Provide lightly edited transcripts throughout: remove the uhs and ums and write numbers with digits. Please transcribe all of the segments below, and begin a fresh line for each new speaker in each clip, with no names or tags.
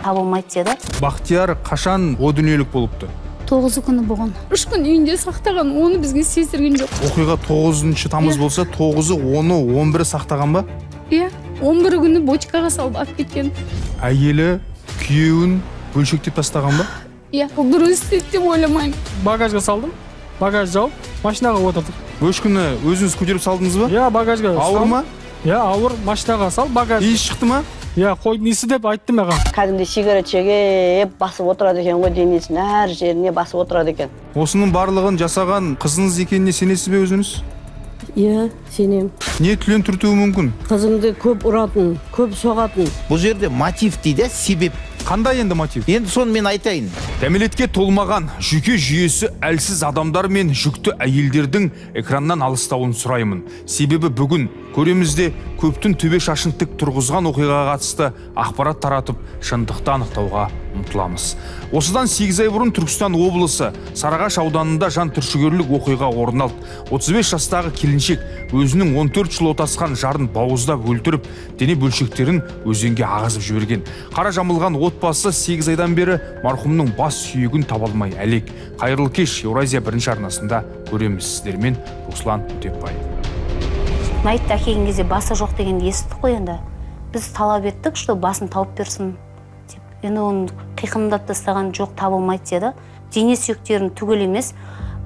табылмайды деді.
Бақтияр қашан о дүниелік болыпты?
9 күні болған. 3 күн үйінде сақтаған, оны бізге сездірген жоқ.
Оқиға 9 тамыз болса, 9-ы, 10-ы, 11-і сақтаған ба?
Иә, 11 күні бочкаға салып алып кеткен.
Әйелі, күйеуін бөлшектеп тастаған ба?
Иә, бұл дұрыс істеді деп ойламаймын.
Багажға салдым. Багаж жауып, машинаға отырдық.
Бөшкіні өзіңіз көтеріп салдыңыз ба?
Иә, багажға.
Ауыр ма?
Иә, ауыр, машинаға сал, багаж.
Иіс шықты ма?
Иә, қойдың иісі деп айтты маған.
Кәдімгі сигарет шегіп басып отырады екен ғой, денесін әр жеріне басып отырады екен.
Осының барлығын жасаған қызыңыз екеніне сенесіз бе өзіңіз?
Иә, сенем.
Не түлен түртуі мүмкін?
Қызымды көп ұратын, көп соғатын.
Бұл жерде мотив дейді, себеп.
Қандай енді мотив?
Енді соны мен айтайын.
Кәмелетке толмаған жүйке жүйесі әлсіз адамдар мен жүкті әйелдердің экраннан алыстауын сұраймын. Себебі бүгін көремізде көптің төбе шашын тік тұрғызған оқиғаға қатысты ақпарат таратып, шындықты анықтауға ұмтыламыз. Осыдан 8 ай бұрын Түркістан облысы Сарыағаш ауданында жан түршігерлік оқиға орын алды. 35 жастағы келіншек өзінің 14 жыл отасқан жарын бауыздап өлтіріп, дене бөлшектерін өзенге ағызып жіберген. Қара жамылған отбасы 8 айдан бері марқұмның бас сүйегін таба алмай әлек. Қайырлы кеш Еуразия бірінші арнасында көреміз. Сіздермен Руслан Өтепбай.
Мәйітті әкелген кезде басы жоқ дегенді естідік қой енді. Біз талап еттік, что басын тауып берсін деп. Енді оны қиқымдап тастаған жоқ, табылмайды деді. Дене сүйектерін түгел емес,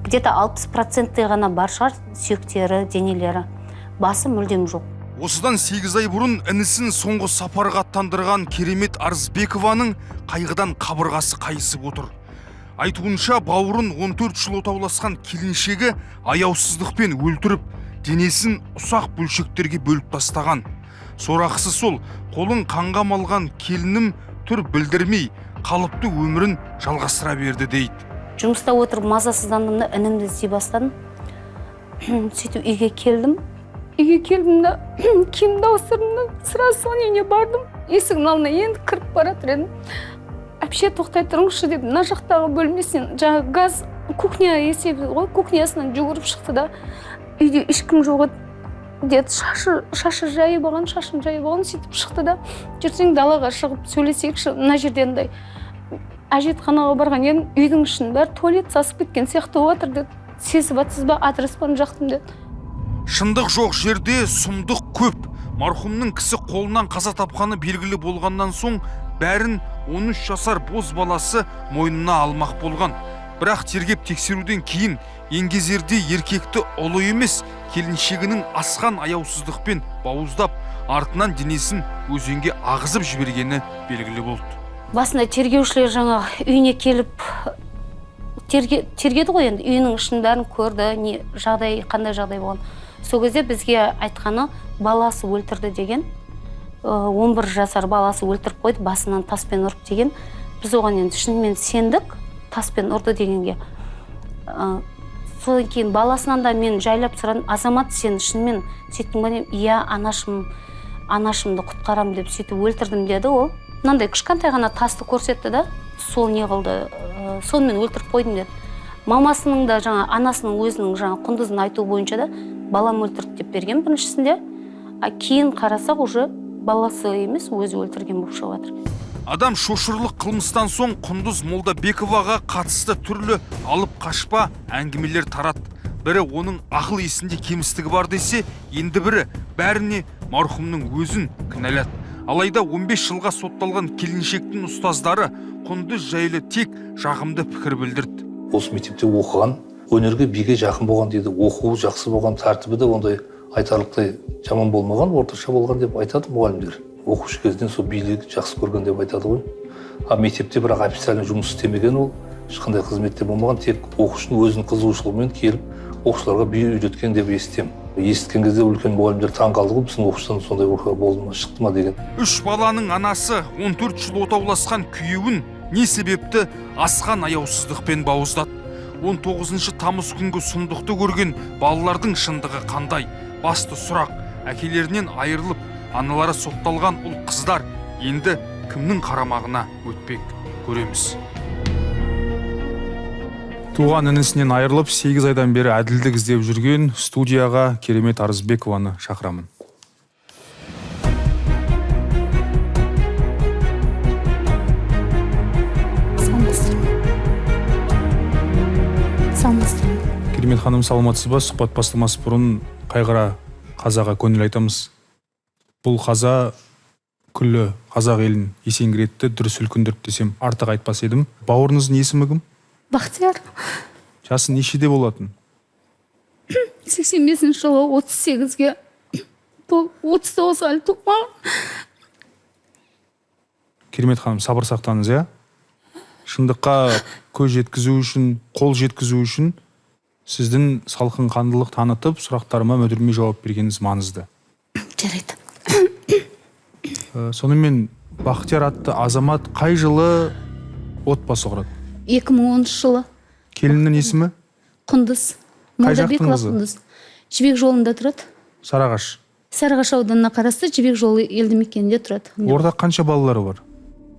где-то 60% ғана бар шығар сүйектері, денелері. Басы мүлдем жоқ.
Осыдан 8 ай бұрын інісін соңғы сапарға аттандырған Керемет Арзбекованың қайғыдан қабырғасы қайысып отыр. Айтуынша бауырын 14 жыл отауласқан келіншегі аяусыздықпен өлтіріп, денесін ұсақ бөлшектерге бөліп тастаған. Сорақысы сол, қолын қанға малған келінім түр білдірмей, қалыпты өмірін жалғастыра берді дейді.
Жұмыста отырып мазасыздандым да інімді іздей бастадым. Сөйтіп үйге келдім.
Үйге келдім да киімді ауыстырдым да сразу соның үйіне бардым. Есігінің алдына енді кіріп баратыр едім. Әпше тоқтай тұрыңызшы деп, мына жақтағы бөлмесінен жаңа газ кухня есебі ғой, кухнясынан жүгіріп шықты да үйде ешкім жоқ еді. Деді, шашы жайып алған, шашын жайып алған, сөйтіп шықты да, жүрсең далаға шығып сөйлесейікші, мына жерден дай. Әжетханаға барған едім, үйдің ішін бәрі туалет сасып кеткен сияқты болып жатыр деді. Сезіп атсыз ба, адреспен жақтым деді.
Шындық жоқ жерде сұмдық көп. Марқұмның кісі қолынан қаза тапқаны белгілі болғаннан соң бәрін 13 жасар боз баласы мойнына алмақ болған. Бірақ тергеп тексеруден кейін еңгезерде еркекті ұлы емес, келіншегінің асқан аяусыздықпен бауыздап, артынан денесін өзенге ағызып жібергені белгілі болды.
Басында тергеушілер жаңа үйіне келіп тергеді ғой енді, үйінің ішін бәрін көрді, қандай жағдай болған. Сол кезде бізге айтқаны баласы өлтірді деген, 11 жасар баласы өлтіріп қойды, басынан таспен ұрып деген. Біз оған енді шынымен сендік, таспен ұрды дегенге. Содан кейін баласынан да мен жайлап сұрадым, азамат сен шынымен сөйттің ба деп, иә анашымды құтқарам деп сөйтіп өлтірдім деді ол. Мынандай кішкентай ғана тасты көрсетті да, сол не қылды, сонымен өлтіріп қойдым деді. Мамасының да жаңа анасының өзінің жаңа құндызын айту бойынша да балам өлтірді деп берген біріншісінде, кейін қарасақ уже баласы емес, өзі өлтірген болып шығып жатыр.
Адам шошырлық қылмыстан соң Құндыз Молдабековаға қатысты түрлі алып қашпа әңгімелер тарады. Бірі оның ақыл есінде кемістігі бар десе, енді бірі бәріне марқұмның өзін кінәлады. Алайда 15 жылға сотталған келіншектің ұстаздары Құндыз жайлы тек жағымды пікір білдірді.
Осы мектепте оқыған, өнерге биге жақын болған дейді, оқуы жақсы болған, тәртібі де ондай айтарлықтай жаман болмаған, орташа болған деп айтады мұғалімдер. Оқушы кезден сол билігі жақсы көрген деп айтады ғой. Мектепте бірақ официально жұмыс істемеген ол, ешқандай қызметте болмаған, тек оқушының өзінің қызығушылығымен келіп, оқушыларға би үйреткен деп естем. Естіген кезде үлкен мұғалімдер таң қалды ғой, біздің оқушыдан сондай оқиға болды ма, шықты ма деген.
3 баланың анасы 14 жыл отауласқан күйеуін не себепті асқан аяусыздықпен бауыздады. 19 тамыз күнгі сұмдықты көрген балалардың шындығы қандай? Басты сұрақ, әкелерінен айырылып, аналары сотталған ұл қыздар енді кімнің қарамағына өтпек? Көреміз. Туған інісінен айырылып 8 айдан бері әділдік іздеп жүрген студияға Керемет Арзбекованы шақырамын. керемет ханым, саламатсыз ба? Сұхбат бастамас бұрын қайғыра қазаға көңіл айтамыз. Бұл қаза күллі қазақ елін есеңгіретті, дүр сілкіндірді десем артық айтпас едім. Бауырыңыздың есімі кім?
Бақтияр.
Жасы нешеде болатын?
85 жылы 38-ге, бұл 39-ға әлі туқмаған.
Керемет ханым, сабыр сақтаңыз, я? Шындыққа көз жеткізу үшін, қол жеткізу үшін сіздің салқын қандылық танытып, сұрақтарыма мүдірмей жауап бергеніңіз маңызды.
Жарайды.
Сонымен Бақтияр атты азамат қай жылы отбасы құрады?
2010 жылы.
Келіннің есімі?
Құндыз.
Қай
Молдабекова
жақтың қызы?
Құндыз. Жібек жолында тұрады.
Сарыағаш.
Сарыағаш ауданына қарасты Жібек жолы елді мекенінде тұрады.
Орда қанша балалары бар?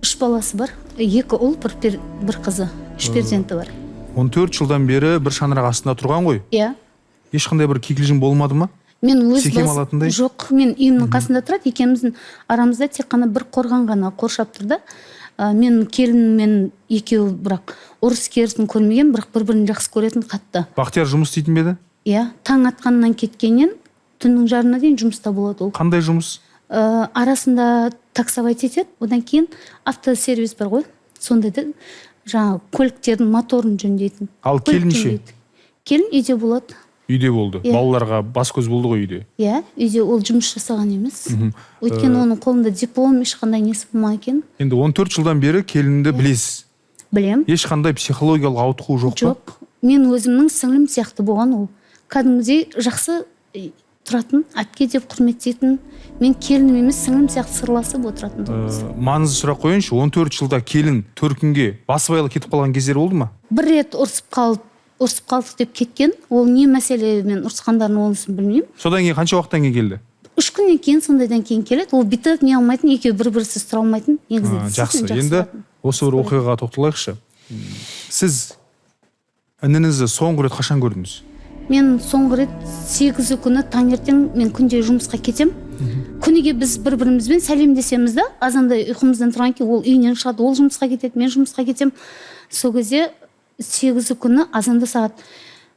3 баласы бар. 2 ұл, бір қызы. 3 перзенті бар.
14 жылдан бері бір шаңырақ астында тұрған ғой.
Иә.
Ешқандай бір кикілжің болмады ма?
Мен өз
Секем алатындай?
жоқ, мен үйімнің қасында тұрады. Екеуміздің арамызда тек қана бір қорған ғана қоршап тұрды. Мен келінмен екеуі бірақ ұрыс керісін көрмеген, бірақ бір-бірін жақсы көретін қатты.
Бақтияр жұмыс істейтін бе еді?
Иә, таң атқаннан кеткеннен түннің жарына дейін жұмыста болады ол.
Қандай жұмыс?
Арасында таксовать етеді, одан кейін автосервис бар ғой. Сондайды жаңағы көліктердің моторын жөндейтін.
Ал
Көлік
келін ше?
жөндейді. Келін үйде болады.
Үйде болды.
Иә.
Балаларға бас көз болды ғой үйде.
Иә, үйде ол жұмыс жасаған емес. Өйткені оның қолында диплом, ешқандай несі болмаған екен.
Енді 14 жылдан бері келінді білесіз.
Білем.
Ешқандай психологиялық ауытқу жоқ па?
Жоқ. Мен өзімнің сіңлім сияқты болған ол. Кәдімгідей жақсы тұратын, әпке деп құрметтейтін. Мен келінім емес, сіңлім сияқты сырласып отыратын.
Маңызды сұрақ қойыншы, 14 жылда келін төркінге басыбайлы кетіп қалған кездері болды ма?
Бір рет ұрсып қалдық деп кеткен. Ол не мәселемен ұрысқандарын онысын білмеймін.
Содан кейін қанша уақыттан кейін келді?
3 күннен кейін, сондайдан кейін келеді. Ол бүйтіп не алмайтын, екеуі бір-бірсіз тұра алмайтын.
Жақсы. Енді осы бір оқиғаға тоқталайықшы. Сіз ініңізді соңғы рет қашан көрдіңіз?
Мен соңғы рет 8 күні таңертең мен күнде жұмысқа кетем. Күніге біз бір-бірімізбен сәлемдесеміз да, азандай ұйқымыздан тұрған кейін ол үйінен шығады, ол жұмысқа кетеді, мен жұмысқа кетем. Сол кезде 8 күні азанда сағат.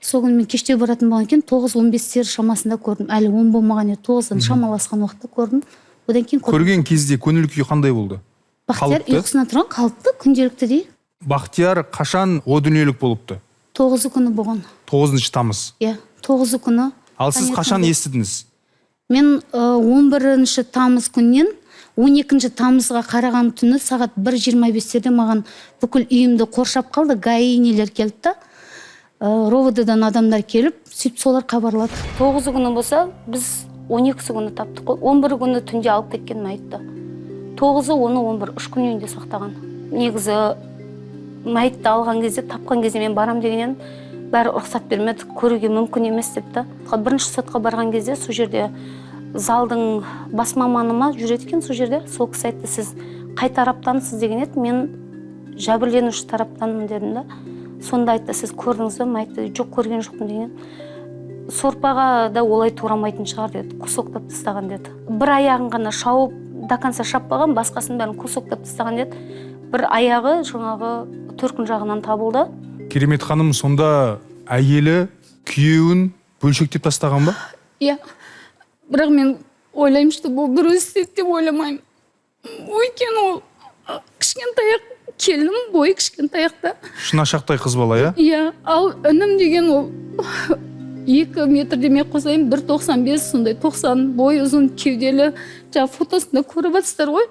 Сол күні мен кеште баратын болған екен 9-15 шамасында көрдім. Әлі 10 болмаған еді, 9-дан шамаласқан уақытта көрдім. Одан кейін
көрген кезде көңіл күй қандай болды?
Бақтияр ұйқысына тұрған қалыпты, күнделікті дей.
Бақтияр қашан о дүниелік болыпты?
9 күні болған.
9 тамыз.
Иә, 9 күні.
Ал сіз қашан естідіңіз?
Мен 11 тамыз күннен 12 тамызға қараған түні сағат 1:25-те маған бүкіл үйімді қоршап қалды. ГАИ нелер келді да. РОВД-дан адамдар келіп, сөйтіп солар хабарлады.
9 күні болса, біз 12 күні таптық қой. 11 күні түнде алып кеткен мәйітті. 9-ы, 10-ы, 11, 3 күн үйінде сақтаған. Негізі мәйітті алған кезде, тапқан кезде мен барам дегеннен бәрі рұқсат бермеді, көруге мүмкін емес депті. Бірінші сотқа барған кезде сол жерде залдың бас маманыма жүреді екен, сол жерде сол кісі айтты, сіз қай тараптансыз деген еді. Мен жәбірленуші тараптанмын дедім да. Сонда айтты, сіз көрдіңіз бе мәйітті? Жоқ, көрген жоқпын деген. Сорпаға да олай турамайтын шығар деді, кусоктап тастаған деді. Бір аяғын ғана шауып, до конца шаппаған, басқасын бәрін кусоктап тастаған деді. Бір аяғы жаңағы төркін жағынан табылды.
Керемет ханым, сонда әйелі күйеуін бөлшектеп тастаған ба?
Иә. Бірақ мен ойлаймын, что бұл дұрыс істеді деп ойламаймын. Өйткені ол кішкентай келінім, бойы кішкентаяқта.
Шынашақтай қыз бала, иә?
Иә, ал інім деген ол 2 метр демей қосайын, 1,95, сондай 90 бой ұзын кеуделі. Жаңа фотосында көріп жатсыздар ғой.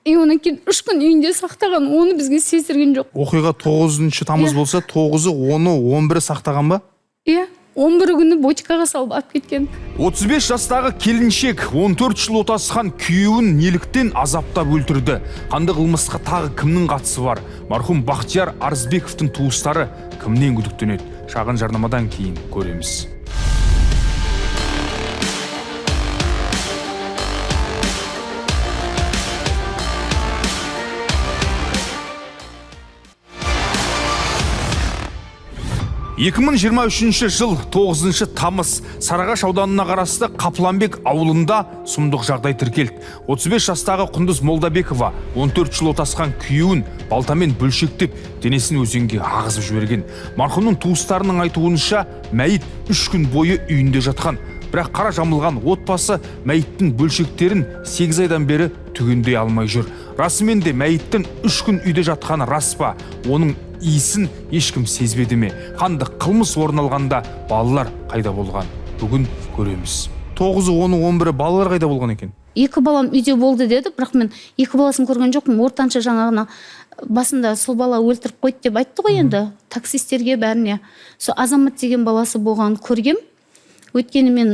Онан кейін 3 күн үйінде сақтаған, оны бізге сездірген жоқ.
Оқиға 9 тамыз болса, 9-ы, 10-ы, 11-і сақтаған ба?
Иә, 11 күні ботикаға салып алып кеткен.
35 жастағы келіншек 14 жыл отасқан күйеуін неліктен азаптап өлтірді? Қанды қылмысқа тағы кімнің қатысы бар? Марқұм Бақтияр Арзбековтың туыстары кімнен күдіктенеді? Шағын жарнамадан кейін көреміз. 2023 жыл 9 тамыз Сарыағаш ауданына қарасты Қапланбек ауылында сұмдық жағдай тіркелді. 35 жастағы Құндыз Молдабекова 14 жыл отасқан күйеуін балтамен бөлшектеп, денесін өзенге ағызып жіберген. Марқұмның туыстарының айтуынша, мәйіт 3 күн бойы үйінде жатқан. Бірақ қара жамылған отбасы мәйіттің бөлшектерін 8 айдан бері түгендей алмай жүр. Расымен де мәйіттің 3 күн үйде жатқаны рас па? Оның иісін ешкім сезбеді ме? Қанды қылмыс орын алғанда балалар қайда болған? Бүгін көреміз. 9-ы, 10-ы, 11-і балалар қайда болған екен?
Екі балам үйде болды деді, бірақ мен екі баласын көрген жоқпын. Ортаншы жаңағына басында сол бала өлтіріп қойды деп айтты ғой енді. Таксистерге бәріне. Сол Азамат деген баласы болған көргем. Өйткені мен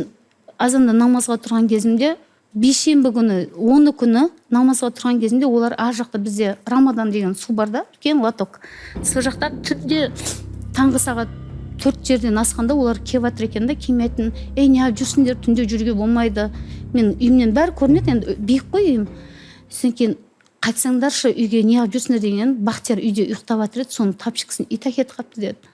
азанда намазға тұрған кезімде, бейсенбі күні, 10 күні намазға тұрған кезінде олар ар жақта бізде Рамадан деген су бар да, үлкен лоток. Сол жақта түнде таңғы сағат 4 жерден асқанда олар келіп жатыр екен да, келмейтін. Ей, неғып жүрсіңдер, түнде жүруге болмайды. Мен үйімнен бәрі көрінеді, енді биік қой үйім. Содан кейін қайтсаңдаршы үйге, неғып жүрсіңдер деген, Бақтияр үйде ұйықтап жатыр еді, соның тапшықсын ит әкетіп қалыпты деді.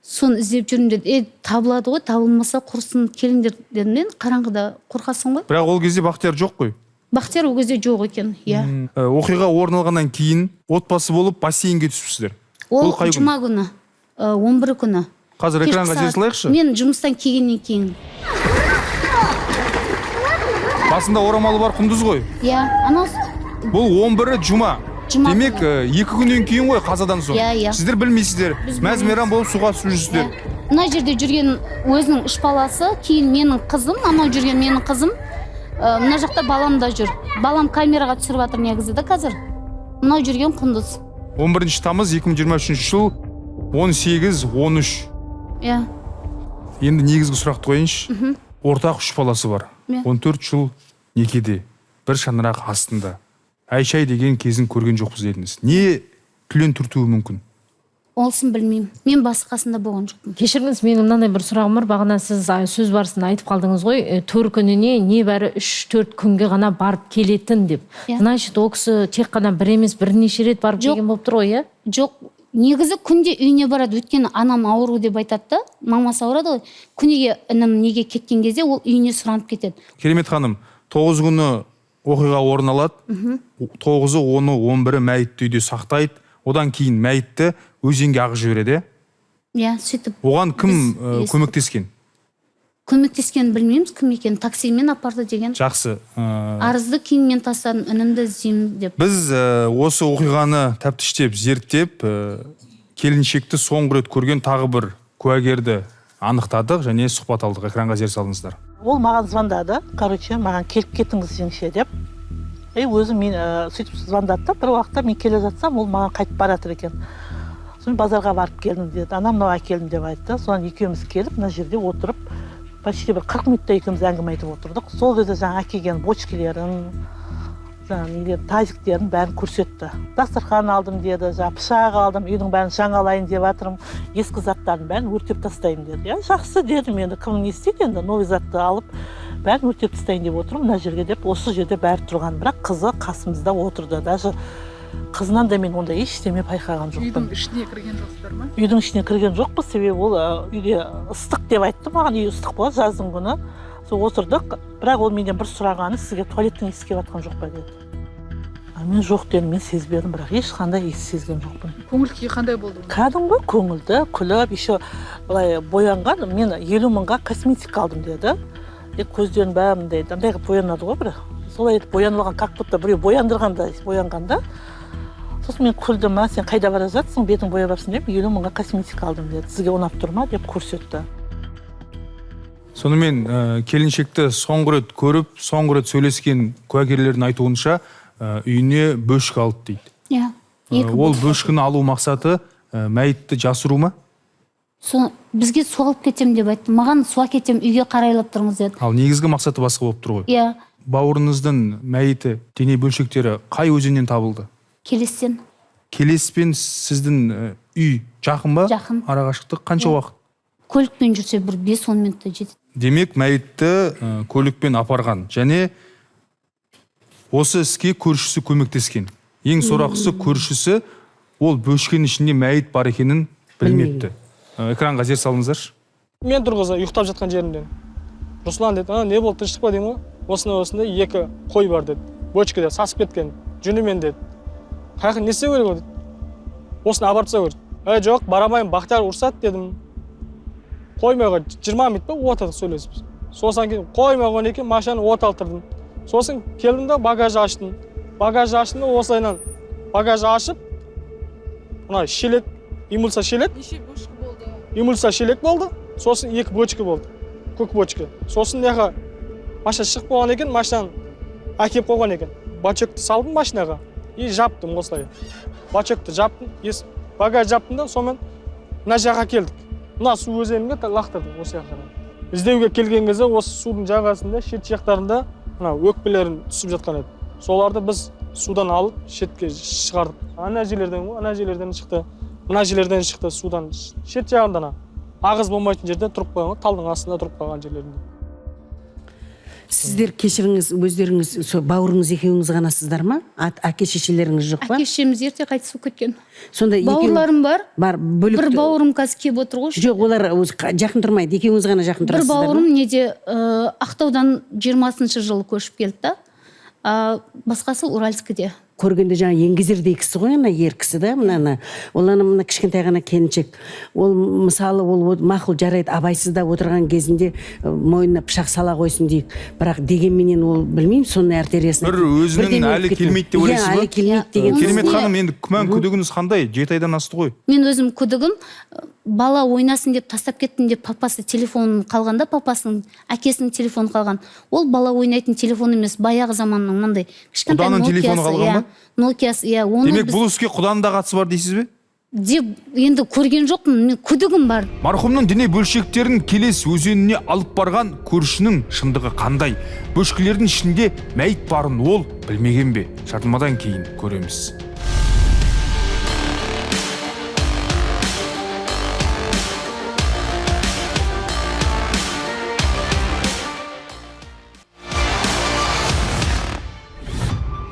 Соны іздеп жүрмін деді. Табылады ғой, табылмаса құрсын келіңдер дедім мен. Қараңғыда қорқасың ғой.
Бірақ ол кезде Бақтияр жоқ қой.
Бақтияр ол кезде жоқ екен, иә.
Оқиға орын алғаннан кейін отбасы болып бассейнге түсіпсіздер.
Ол жұма күні, 11 күні.
Қазір экранға жер салайықшы.
Мен жұмыстан келгеннен кейін.
Басында орамалы бар Құндыз ғой.
Иә, анау.
Бұл 11-і жұма. Демек, 2 күннен кейін ғой қазадан соң.
Иә.
Сіздер білмейсіздер. Мәз-мейрам болып суға түсіп жүрсіздер.
Мына жерде жүрген өзінің 3 баласы, кейін менің қызым, анау жүрген менің қызым. Мына жақта балам да жүр. Балам камераға түсіріп жатыр негізі да қазір. Мынау жүрген Құндыз.
11 тамыз 2023 жыл 18-13.
Иә.
Енді негізгі сұрақты қойыңызшы. Ортақ 3 баласы бар. 14 жыл некеде. Бір шаңырақ астында. Айшай деген кезін көрген жоқпыз дедіңіз. Не түлен түртуі мүмкін?
Олсын білмеймін. Мен басы қасында болған жоқпын.
Кешіріңіз, менің мынандай бір сұрағым бар. Бағана сіз сөз барысында айтып қалдыңыз ғой, төр күніне небәрі 3-4 күнге ғана барып келетін деп. Значит, ол кісі тек қана бір емес, бірнеше рет барып келген болып тұр ғой, иә?
Жоқ. Негізі күнде үйіне барады, өйткені анам ауру деп айтады да, мамасы ауырады ғой. Күнеге інім неге кеткен кезде ол үйіне сұранып кетеді.
Керемет ханым, 9 күні оқиға орын алады. 9-ы, 10-ы, 11-і мәйітті үйде сақтайды. Одан кейін мәйітті өзенге ағызып жібереді.
Иә, сөйтіп.
Оған кім көмектескен?
Көмектескен білмейміз, кім екен, таксимен апарды деген.
Жақсы.
Арызды кейін мен тастадым, інімді іздеймін деп.
Біз осы оқиғаны тәптіштеп, зерттеп, келіншекті соңғы рет көрген тағы бір куәгерді анықтадық және сұхбат алдық. Экранға зер салыңыздар.
Ол маған звондады, маған келіп кетіңіздіңізше деп. Өзім мен сөйтіп звондады, бір уақытта мен келе жатсам, ол маған қайтып баратыр екен. Соны базарға барып келдім деді, анам әкелдім деп айтты. Содан екеуміз келіп, мына жерде отырып, почти бір 40 минутта екеуміз әңгіме айтып отырдық. Сол кезде жаңа әкелген бочкелерін, тазиктерін бәрін көрсетті. Дастархан алдым деді, пышақ алдым, үйдің бәрін жаңалайын деп жатырмын, ескі заттарын бәрін өртеп тастаймын деді. Жақсы дедім, енді кім не істейді, енді новый затты алып, бәрін өртеп тастайын деп отырмын, мына жерге деп, осы жерде бәрі тұрған. Бірақ қызы қасымызда отырды. Даже қызынан да мен онда ештеме байқаған жоқпын.
Үйдің ішіне кірген жоқсыздар ма?
Үйдің ішіне кірген жоқпыз, себебі ол үйде ыстық деп айтты, маған үй ыстық болады жаздың күні. Сол отырдық, бірақ ол менен бір сұрағаны, сізге туалеттің иісі келіп жатқан жоқ па деді. Мен жоқ дедім, мен сезбедім, бірақ ешқандай иіс сезген жоқпын.
Көңіл күйі қандай болды?
Кәдімгі көңілді, күліп, еще былай боянған, мен 50 мыңға косметика алдым деді. Көздерін бәрін дейді, андай боянады ғой бір. Солай боянылған, как будто біреу боянғанда. Сосын мен күлдім, сен қайда бара жатсың, бетің бояп алыпсың деп, 50 мыңға косметика алдым деді. Сізге ұнап тұр ма деп көрсетті.
Сонымен келіншекті соңғы рет көріп, соңғы рет сөйлескен куәгерлердің айтуынша үйіне бөшкі алды дейді.
Иә.
Ол бөшкіні алу мақсаты мәйітті жасыру ма?
Бізге су алып кетем деп айтты. Маған су әкетем, үйге қарайлап тұрыңыз деді.
Ал негізгі мақсаты басқа болып тұр ғой.
Иә.
Бауырыңыздың мәйіті, дене бөлшектері қай өзеннен табылды?
Келестен.
Келеспен сіздің үй жақын ба?
Жақын.
Арақашықтық қанша уақыт?
Көлікпен жүрсе бір 5-10 минутта жетеді.
Демек, мәйітті көлікпен апарған. Және осы іске көршісі көмектескен. Ең сорақысы көршісі ол бөшкенің ішінде мәйіт бар екенін білмепті. экранға зер салыңыздаршы.
Мен тұрғыза ұйықтап жатқан жерімден. Руслан деді, не болды, тыныштық па деймін ғой. Осындай 2 қой бар деді. Бочкада сасып кеткен. Жүнімен деді. Қайқы не істеу керек деді. Осыны апарып тастау керек. Жоқ, барамайын, Бақтияр ұрсады дедім. Қоймай 20 минут па отадық сөйлесіп. Сосын кейін қоймай қойған екен, машинаны от алдырдым. Сосын келдім да багажды аштым. Багажды аштым да осылайынан багажды ашып, мына шелек, имульса шелек.
Неше бочка болды?
Имульса шелек болды. Сосын 2 бочка болды. Көк бочка. Сосын яға машина шығып болған екен, машинаны әкеп қойған екен. Бачокты салдым машинаға и жаптым осылай. Бачокты жаптым, багаж жаптым да сонымен мына жаққа келдік. Мына су өзеніне лақтырдым осы жаққа. Іздеуге келген кезде осы судың жағасында, шет жақтарында мына өкпелерін түсіп жатқан еді. Соларды біз судан алып шетке шығардық. Ана жерлерден шықты. Мына жерлерден шықты судан. Шет жағында ағыз болмайтын жерде тұрып қойған, талдың астында тұрып қалған жерлерінде.
Сіздер кешіріңіз, өздеріңіз, бауырыңыз екеуіңіз ғанасыздар ма? Әке шешелеріңіз жоқ па?
Әке шешеміз ерте қайтысып кеткен.
Сонда
Бауырларым бар.
бөлек.
Бір бауырым қазір келіп отыр ғой.
Жоқ, олар жақын тұрмайды. Екеуіңіз ғана жақын
Бір
тұрасыздар ма?
бауырым неде Ақтаудан 20-шы жылы көшіп келді да. Басқасы Уральскіде.
Көргенде жаңа еңгезердей кісі ғой, ана ер кісі да, мына ол ана кішкентай ғана келіншек. Ол мысалы ол мақұл жарайды, абайсызда отырған кезінде мойнына пышақ сала қойсын дейік. Бірақ дегенменен ол білмеймін, соның артериясына.
Бір өзінің әлі келмейді деп ойлайсыз ба?
Әлі келмейді деген.
Керемет ханым, енді күмән күдігіңіз қандай? 7 айдан асты ғой.
Мен өзім күдігім бала ойнасын деп тастап кеттім деп папасы телефонын қалғанда, папасының әкесінің телефоны қалған. Ол бала ойнайтын телефон емес, баяғы заманның мынандай кішкентай
Құданың телефоны қалған ба?
Nokia'сы, оны
Демек бұл іске Құданың да қатысы бар дейсіз бе?
деп енді көрген жоқпын, мен күдігім бар.
Марқұмның дене бөлшектерін Келес өзеніне алып барған көршінің шындығы қандай? Бөшкелердің ішінде мәйіт барын ол білмеген бе? Жарнамадан кейін көреміз.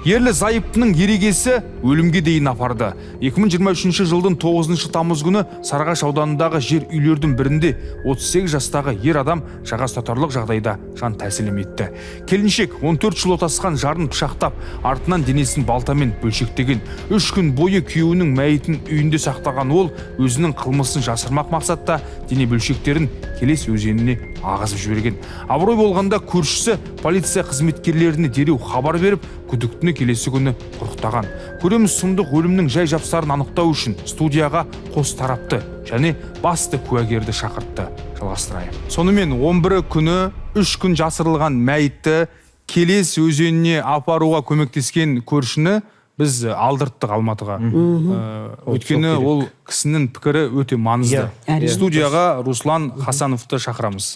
Ерлі зайыптының ерегесі өлімге дейін апарды. 2023 жылдың 9 тамыз күні Сарыағаш ауданындағы жер үйлердің бірінде 38 жастағы ер адам жаға ұстатарлық жағдайда жан тәсілім етті. Келіншек 14 жыл отасқан жарын пышақтап, артынан денесін балтамен бөлшектеген. 3 күн бойы күйеуінің мәйітін үйінде сақтаған ол өзінің қылмысын жасырмақ мақсатта дене бөлшектерін Келес өзеніне ағызып жіберген. Абырой болғанда көршісі полиция қызметкерлеріне дереу хабар беріп, күдіктіні келесі күні құрықтаған. Көреміз сұмдық өлімнің жай жапсарын анықтау үшін студияға қос тарапты және басты куәгерді шақыртты. Жалғастырайық. Сонымен 11 күні 3 күн жасырылған мәйітті Келес өзеніне апаруға көмектескен көршіні біз алдырттық Алматыға. Өйткені ол кісінің пікірі өте маңызды. Студияға Руслан Хасановты шақырамыз.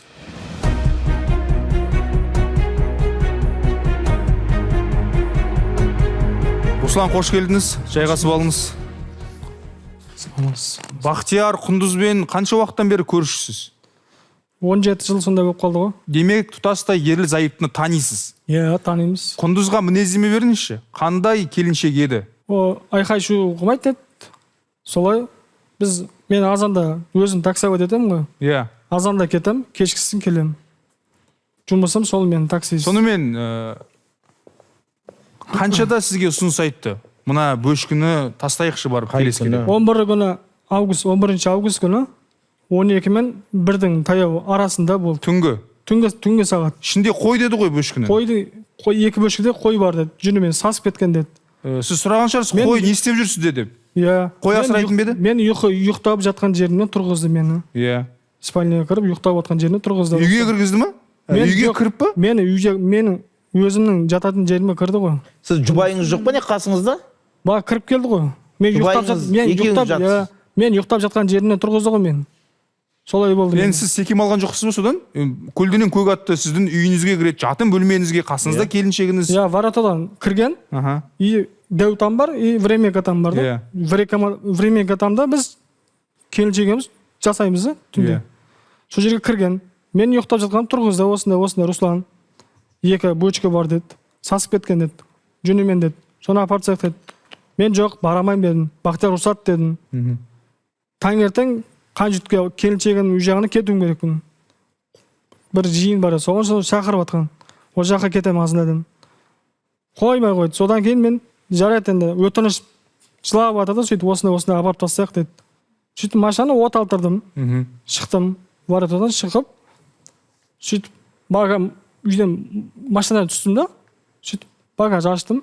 Руслан, қош келдіңіз, жайғасып алыңыз. Бақтияр Құндызбен қанша уақыттан бері көршісіз?
17 жыл сонда болып қалды ғой.
Демек, тұтастай ерлі зайыптыны танисыз.
Танимыз.
Құндызға мінездеме беріңізші. Қандай келіншек еді?
Айқай шу қылмайды деді. Солай мен азанда өзім таксовод етемін ғой. Азанда кетем, кешкісін келем. Жұмысым сол мен таксист.
Сонымен қаншада сізге ұсыныс айтты? Мына бөшкіні тастайықшы барып Келеске.
11 август күні 12 мен 1-дің таяу арасында болды. Түнгі сағат.
Ішінде қой деді ғой бөшкіні?
Қой 2 бөшкіде қой бар деді. Жүнімен сасып кеткен деді.
Сіз сұраған шығарсыз, қой не істеп жүрсіз деді? Қой асырайтын беді?
Мен ұйықтап жатқан жерімнен тұрғызды мені. Спальняға кіріп ұйықтап жатқан жеріне тұрғызды.
Үйге кіргізді ма? Үйге кіріп па?
Менің өзімнің жататын жеріме кірді ғой.
Сіз жұбайыңыз жоқ па не қасыңызда?
Кіріп келді ғой. Мен ұйықтап жатқан жеріне тұрғызды ғой мен. Солай болды.
Сіз секем алған жоқсыз ба содан? Көлденең көк атты сіздің үйіңізге кіреді, жатын бөлмеңізге, қасыңызда келіншегіңіз.
Воротадан кірген. И Дәутам бар, и Времека там бар да. Времека тамда біз келіншегіміз жасаймыз да түнде. Сол жерге кірген. Мен ұйықтап жатқаным тұрғызды, осында Руслан. 2 бөчке бар деді. Сасып кеткен деді. Жүнімен деді. Соны апарсақ деді. Мен жоқ, барамайын дедім. Бақтияр ұрсат дедім. Таңертең Қанжүтке келіншегінің үй жағына кетуім керекпін. Бір жиын бар, соған шақырып жатқан. Ол жаққа кетемін азында дедім. Қоймай қойды. Содан кейін мен жарайды енді өтініш жылап жатады, сөйтіп осындай апарып тастайық деді. Сөйтіп машинаны от алдырдым. Шықтым. Воротадан шығып, сөйтіп үйден машинадан түстім да, сөйтіп багаж аштым,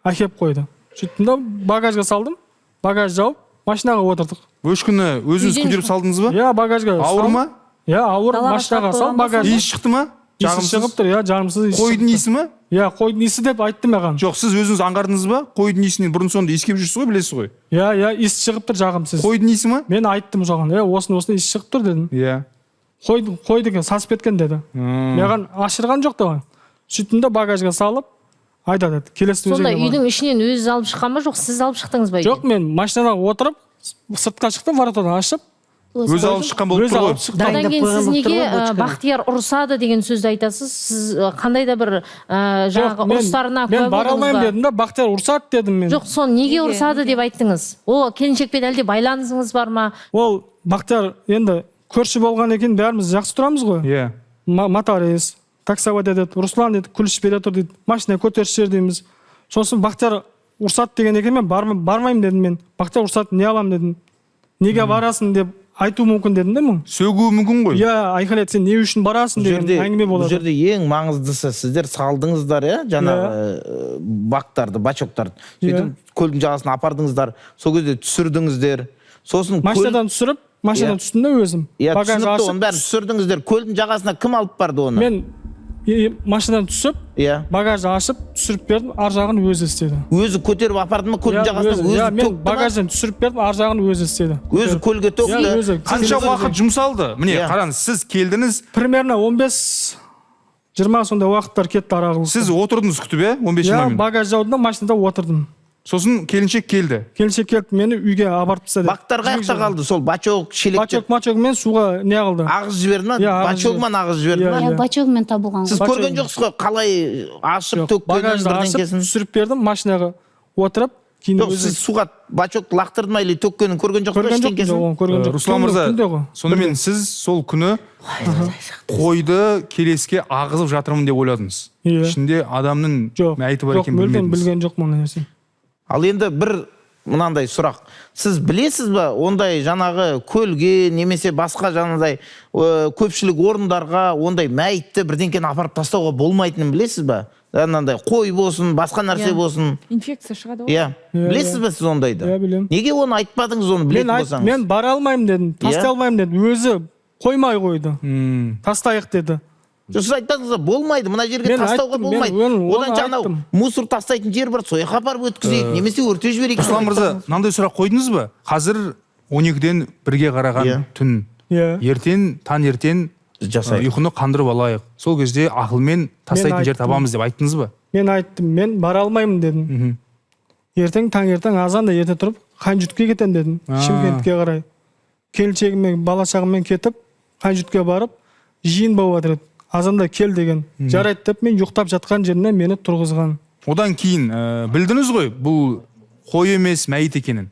әкеп қойды. Сөйттім да багажға салдым, багаж жауып, машинаға отырдық.
Өшкіні өзіңіз көтеріп салдыңыз ба?
Иә, багажға.
Ауыр ма?
Иә, ауыр, машинаға сал, багаж.
Иіс шықты ма?
Иісі шығып тұр, иә, жарымсыз иіс.
Қойдың иісі ма?
Иә, қойдың иісі деп айтты маған.
Жоқ, сіз өзіңіз аңғардыңыз ба? Қойдың иісінен бұрын соңды иіскеп жүрсіз ғой, білесіз ғой?
Иә, иіс шығып тұр, жағымсыз.
Қойдың иісі ма?
Мен айттым соған, осыны иіс шығып тұр дедім.
Иә.
Қойды екен, сасып кеткен деді. Маған ашырған жоқ та. Сөйттім де багажға салып, айда деді. Келесі
сонда үйдің ішінен өзі алып шыққан ба, жоқ сіз алып шықтыңыз ба?
Жоқ, мен машинаға отырып, сыртқа шықтым, воротадан ашып,
өзі алып шыққан болып тұр ғой.
Одан кейін сіз неге Бақтияр ұрсады деген сөзді айтасыз? Сіз қандай да бір жаңағы ұрыстарына куә болдыңыз ба?
Мен бара алмаймын дедім да, Бақтияр ұрсады дедім мен.
Жоқ, соны неге ұрсады деп айттыңыз? О, келіншекпен әлде байланысыңыз бар ма?
Ол Бақтияр енді көрші болған екен, бәріміз жақсы тұрамыз ғой.
Иә.
Моторист, таксовод деді, Руслан деді, күліш бере тұр дейді, машина көтеріш жер дейміз. Сосын Бақтияр ұрсады деген екен, мен бармаймын дедім мен. Бақтияр ұрсады, не алам дедім. Неге барасың деп айту мүмкін дедім де мың.
Сөгуі мүмкін ғой.
Иә, айқайлайды, сен не үшін барасың деген әңгіме болады.
Бұл жерде ең маңыздысы сіздер салдыңыздар, жаңағы бактарды, бачоктарды. Сөйтіп көлдің жағасына апардыңыздар, сол кезде түсірдіңіздер. Сосын
машинадан түсіріп, машинадан түстім де өзім.
Иә, түсінікті, оның бәрін түсірдіңіздер. Көлдің жағасына кім алып барды оны?
Мен машинадан түсіп, багажды ашып, түсіріп бердім, ар жағын өзі істеді.
Өзі көтеріп апарды ма көлдің жағасына?
Иә, мен багаждан түсіріп бердім, ар жағын өзі істеді.
Өзі көлге төкті.
Қанша уақыт жұмсалды? Міне, қараңыз, сіз келдіңіз.
Примерно 15-20 сондай уақыттар кетті арағылық.
Сіз отырдыңыз күтіп, 15-20 минут?
Багаж жаудым, машинада отырдым.
Сосын келіншек келді.
Келіншек келді, мені үйге апарып тастады.
Бактар қаяқта қалды? Сол бачок, шелекте?
Бачокмен суға не қылды?
Ағыз жіберді ма? Бачогмен ағыз жіберді ма?
Бачогмен табылған.
Сіз көрген жоқсыз ғой, қалай ашып төккенін,
багажды ашып, түсіріп бердім, машинаға отырып,
жоқ, сіз суға бачокты лақтырды ма или төккенін көрген жоқсыз?
Руслан мырза, сонымен сіз сол күні қойды келеске ағызып жатырмын деп ойладыңыз. Ішінде адамның мәйіті бар екен білмедіңіз.
Білген жоқ мұны нәрсе.
Ал енді бір мынандай сұрақ. Сіз білесіз ба, ондай жаңағы көлге немесе басқа жаңағыдай көпшілік орындарға ондай мәйітті бірдеңкені апарып тастауға болмайтынын білесіз ба? Анандай қой болсын, басқа нәрсе болсын.
Инфекция шығады ғой.
Иә. Білесіз ба сіз ондайды?
Иә, білемін.
Неге оны айтпадыңыз, оны білетін болсаңыз?
Мен бара алмаймын дедім, тастай алмаймын дедім. Өзі қоймай қойды. Тастайық деді.
Сіз айтпадыңыз, болмайды, мына жерге тастауға болмайды. Одан жаңағы мусор тастайтын жер бар, сол жаққа апарып өткізейік, немесе өртеп жіберейік.
Руслан мырза, мынандай сұрақ қойдыңыз ба? Қазір 12-ден 1-ге қараған түн. Ертең, таңертең ұйқыны қандырып алайық. Сол кезде ақылмен тастайтын жер табамыз деп айттыңыз ба?
Мен айттым, мен бара алмаймын дедім. Ертең, таңертең азанда ерте тұрып, Қанжүтке кетем дедім. Шымкентке қарай. Келіншегіммен, бала-шағыммен кетіп, Қанжүтке барып, жиын болып жатыр еді. Азанда кел деген. Жарайды деп мен ұйықтап жатқан жеріне мені тұрғызған.
Одан кейін білдіңіз ғой, бұл қой емес, мәйіт екенін.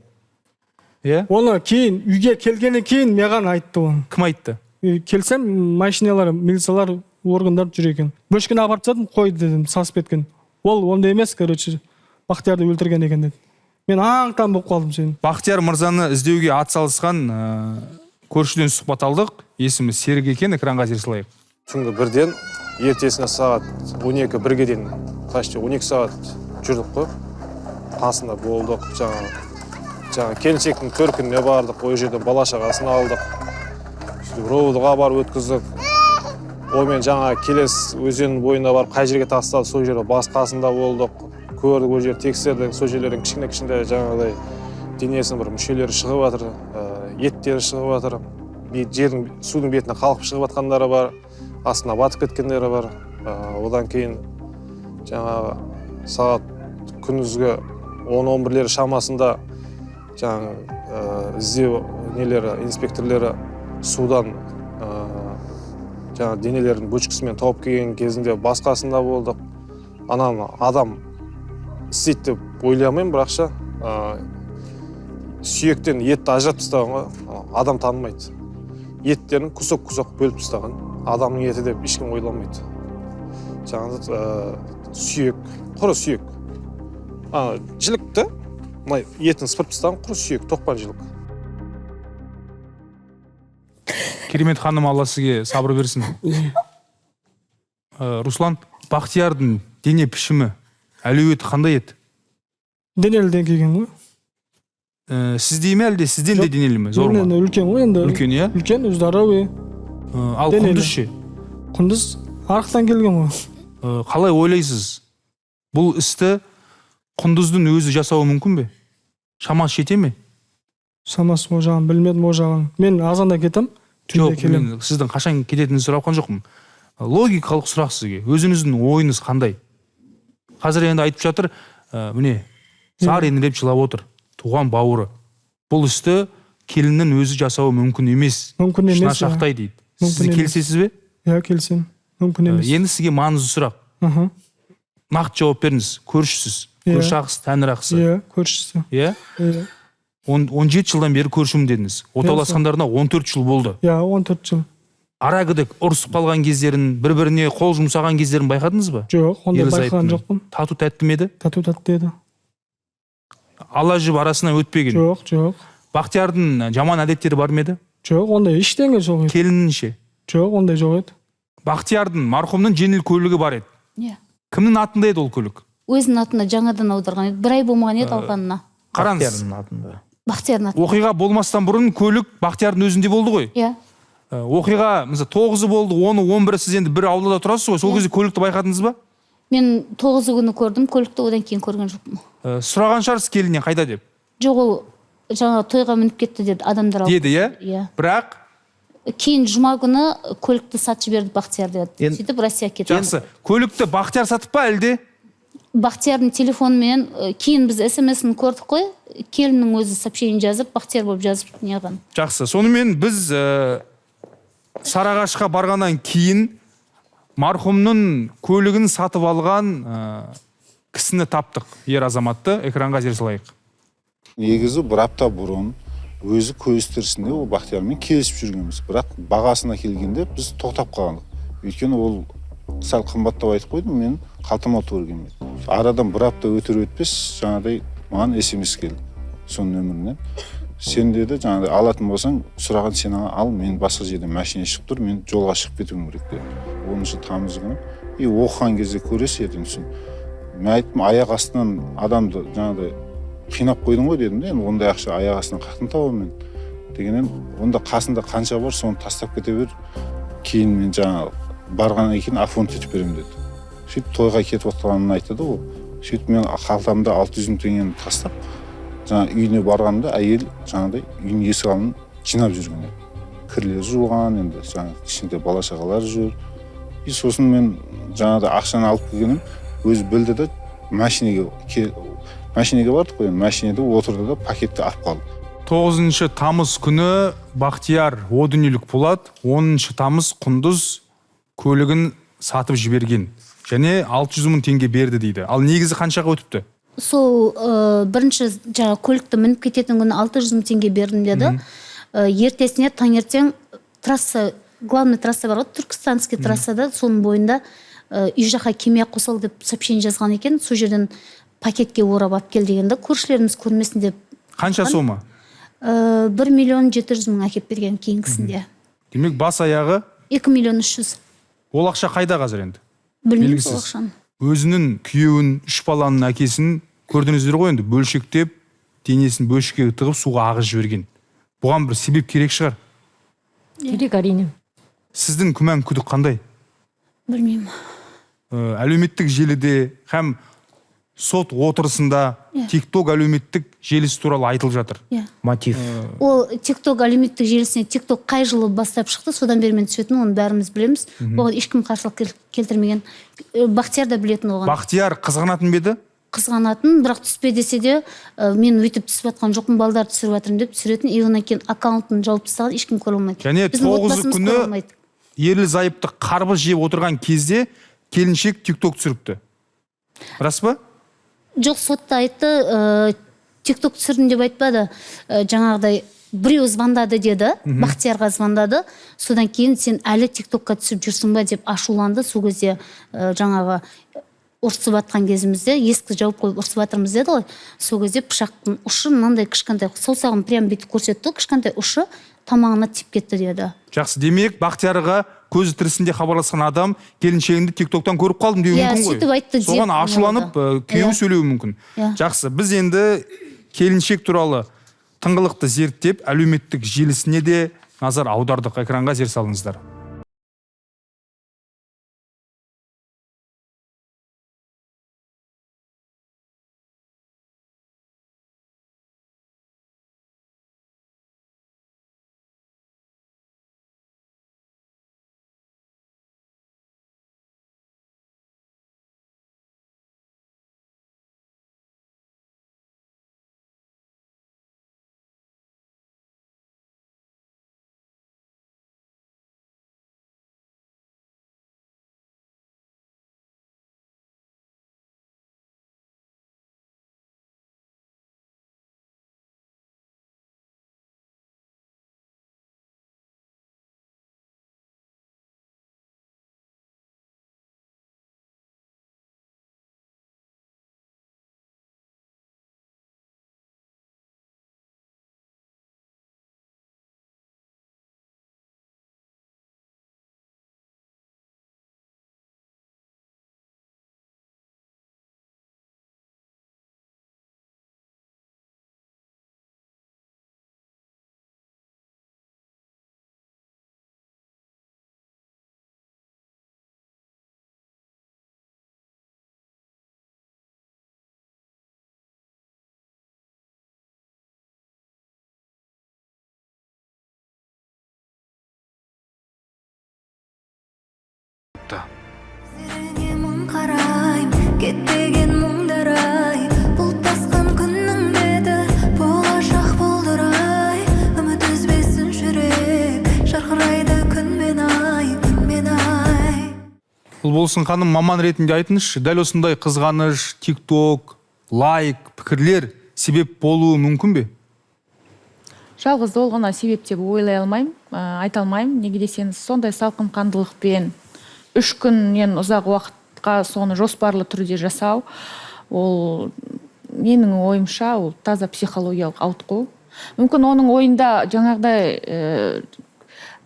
Оны кейін, үйге келгеннен кейін маған айтты оны.
Кім айтты?
Келсем, машиналар, милициялар, органдар жүр екен. Бөшкені апарып тастадым, қойды дедім, сасып кеткен. Ол онда емес, короче, Бақтиярды өлтірген екен деді. Мен аң-таң болып қалдым сен.
Бақтияр мырзаны іздеуге атсалысқан көршіден сұхбат алдық. Есімі Серік екен, экранға жер салайық.
Түнгі 1-ден ертесіне сағат 12-1-ге дейін, почти 12 сағат жүрдік қой. Қасында болдық, жаңа келіншектің төркініне бардық, ой жерден бала-шағасын алдық. Ровдыға барып өткіздік. Оймен жаңа келес өзен бойына барып, қай жерге тастады, сол жерде бас қасында болдық. Көрдік, ол жер тексердік, сол жерлердің кішкене жаңағыдай денесінің бір мүшелері шығып жатыр, еттері шығып жатыр. Жердің судың бетіне қалқып шығып жатқандары бар, астына батып кеткендері бар. Одан кейін жаңа сағат күндізгі 10-11 шамасында жаңа іздеу инспекторлары судан жаңа денелердің бөшкісімен тауып келген кезінде басқасында болдық. Ананы адам істейді деп ойламаймын, бірақша сүйектен етті ажыратып тастаған ғой, адам танымайды. Еттерін кусок бөліп тастаған. Адамның еті деп ешкім ойламайды. Жаңағы сүйек, құры сүйек. Жілікті, мынай етін сыпырып тастаған құры сүйек, тоқпан жілік.
Керемет ханым, Алла сізге сабыр берсін. Руслан, Бақтиярдың дене пішімі, әлеуеті қандай еді?
Денелден келген ғой.
Сіздей ме әлде сізден де денелі ме? Зор ма?
Үлкен ғой енді.
Үлкен, иә?
Үлкен, здоровый.
Ал Құндыз ше?
Құндыз арықтан келген ғой.
Қалай ойлайсыз? Бұл істі Құндыздың өзі жасауы мүмкін бе? Шамасы жете ме?
Шамасы о жағын білмедім, о жағын. Мен азанда кетем, түнде келем.
Мен сіздің қашан кететінін сұрапқан жоқпын. Логикалық сұрақ сізге. Өзіңіздің ойыңыз қандай? Қазір енді айтып жатыр, міне, зар еңіреп жылап отыр. Туған бауыры. Бұл істі келіннің өзі жасауы мүмкін емес.
Мүмкін емес.
Шына шақтай дейді. Сіз келісесіз бе?
Иә, келсем. Мүмкін емес.
Енді сізге маңызды сұрақ. Нақты жауап беріңіз. Көршісіз. Көрші ақысы, тәңір ақысы.
Иә, көршісі.
Иә? 17 жылдан бері көршімін дедіңіз. Отауласқандарына 14 жыл болды.
Иә, 14 жыл.
Арагідік ұрысып қалған кездерін, бір-біріне қол жұмсаған кездерін байқадыңыз ба?
Жоқ, онда байқаған жоқпын.
Тату тәтті ме еді?
Тату тәтті еді.
Ала жіп арасынан өтпеген?
Жоқ.
Бақтиярдың жаман әдеттері бар ме еді?
Жоқ, ондай ештеңе жоқ еді.
Келіннің ше?
Жоқ, ондай жоқ еді.
Бақтиярдың марқұмның жеңіл көлігі бар еді.
Иә.
Кімнің атында еді ол көлік?
Өзінің атына жаңадан аударған еді. Бір ай болмаған еді алғанына.
Қараңыз.
Бақтиярдың атына.
Оқиға болмастан бұрын көлік Бақтиярдың өзінде болды ғой?
Иә.
Оқиға, мысалы, 9-ы болды, 10-ы, 11-і сіз енді бір аулада тұрасыз ғой, сол кезде көлікті байқадыңыз ба?
Мен 9-ы күні көрдім, көлікті одан кейін көрген жоқпын.
Сұраған шығарсыз келіннен қайда деп?
Жоқ, ол жаңа тойға мініп кетті деді адамдар.
Деді, иә?
Иә.
Бірақ
кейін жұма күні көлікті сатып жіберді Бақтияр деді. Сөйтіп Россия кетті.
Жақсы. Көлікті Бақтияр сатып па әлде?
Бақтиярдың телефонымен кейін біз SMS-ін көрдік қой, келіннің өзі сообщение жазып, Бақтияр болып жазып неған.
Жақсы. Сонымен біз Сарыағашқа барғаннан кейін марқұмның көлігін сатып алған кісіні таптық. Ер азаматты экранға зер салайық.
Негізі бір апта бұрын өзі көз тірісінде ол Бақтиярмен келісіп жүргенбіз. Бірақ бағасына келгенде біз тоқтап қалдық. Өйткені ол сәл қымбаттап айтып қойды, мен қалтама көргенмін. Арадан бір апта өтер-өтпес жаңағыдай маған SMS келді. Соның нөмірінен. Сен деді, жаңағыдай алатын болсаң, сұраған сен ал, мен басқа жерден машина шығып тұр, мен жолға шығып кетуім керек деді. 10 тамыз күні. Оқыған кезде көресіз ертеңгісін. Мен айттым, аяқ астынан адамды жаңағыдай қинап қойдың ғой дедім де, ондай ақша аяқ астынан қақтын табамын мен. Дегеннен, онда қасында қанша бар, соны тастап кете бер. Кейін мен жаңа барғаннан кейін афон түтіп беремін деді. Сөйтіп тойға кетіп отқанын айтты да ол. Сөйтіп мен қалтамда 600 мың теңгені тастап, жаңа үйіне барғанда әйел жаңағыдай үйінің есік алдын жинап жүрген еді. Кірлер жуған, енді жаңа кішкентай бала шағалар жүр. Сосын мен жаңағыдай ақшаны алып келгенім, өзі білді де машинеге бардық қой, машинеде отырды да пакетті алып қалды.
9 тамыз күні Бақтияр о дүниелік болады, 10 тамыз Құндыз көлігін сатып жіберген. Және 600 мың теңге берді дейді. Ал негізі қаншаға өтіпті?
Сол бірінші жаңа көлікті мініп кететін күні 600 мың теңге бердім деді. Ертесіне таңертең трасса, главный трасса бар ғой, Түркістанский трассада, соның бойында үй жаққа кеме қосылды деп сообщение жазған екен. Сол жерден пакетке орап алып кел дегенде, көршілеріміз көрмесін деп.
Қанша сома?
1 миллион 700 мың әкеп берген кейінгісінде.
Демек бас аяғы
2 миллион 300.
Ол ақша қайда қазір енді?
Білмеймін сол ақшаны.
Өзінің күйеуін, 3 баланың әкесін көрдіңіздер ғой енді, бөлшектеп, денесін бөлшекке тығып суға ағызып жіберген. Бұған бір себеп керек шығар.
Керек, әрине.
Сіздің күмән күдік қандай?
Білмеймін.
Әлеуметтік желіде һәм сот отырысында TikTok әлеуметтік желісі туралы айтылып жатыр.
Мотив.
Ол TikTok әлеуметтік желісіне TikTok қай жылы бастап шықты, содан бері мен түсетін, оны бәріміз білеміз. Оған ешкім қарсылық келтірмеген. Бақтияр да білетін оған.
Бақтияр қызғанатын беді?
Қызғанатын, бірақ түспе десе де, мен өйтіп түсіп жатқан жоқпын, балдар түсіріп жатырмын деп түсіретін, одан кейін аккаунтын жауып тастаған, ешкім көре алмайды.
Және 9 күні ерлі зайыпты қарбыз жеп отырған кезде келіншек TikTok түсіріпті. Рас па?
Жоқ, сотта айтты, тикток түсірдім деп айтпады. Жаңағыдай біреу звондады деді, Бақтиярға звондады. Содан кейін сен әлі тиктокқа түсіп жүрсің ба деп ашуланды. Сол кезде жаңағы ұрсып атқан кезімізде, есікті жауып қойып ұрсып атырмыз деді ғой. Сол кезде пышақтың ұшы мынандай кішкентай, саусағын прям бүйтіп көрсетті, кішкентай ұшы тамағына тиіп кетті деді.
Жақсы, демек Бақтиярға көзі тірісінде хабарласқан адам келіншегіңді тиктоктан көріп қалдым деуі мүмкін ғой.
Сөйтіп айтты деп.
Соған ашуланып күйеуі сөйлеуі мүмкін. Жақсы, біз енді келіншек туралы тыңғылықты зерттеп, әлеуметтік желісіне де назар аудардық. Экранға зер салыңыздар.
Кетпеген мұңдар-ай, бұлт басқан күннің беті, болашақ болдырай, үміт үзбесін жүрек, жарқырайды күнмен ай.
Ұлболсын ханым, маман ретінде айтыңызшы, дәл осындай қызғаныш, тикток, лайк, пікірлер себеп болуы мүмкін бе?
Жалғыз ол ғана себеп деп ойлай алмаймын, айта алмаймын. Неге десеңіз, сондай салқын қандылықпен 3 күннен ұзақ уақытқа соны жоспарлы түрде жасау, ол менің ойымша ол таза психологиялық ауытқу. Мүмкін оның ойында жаңағыдай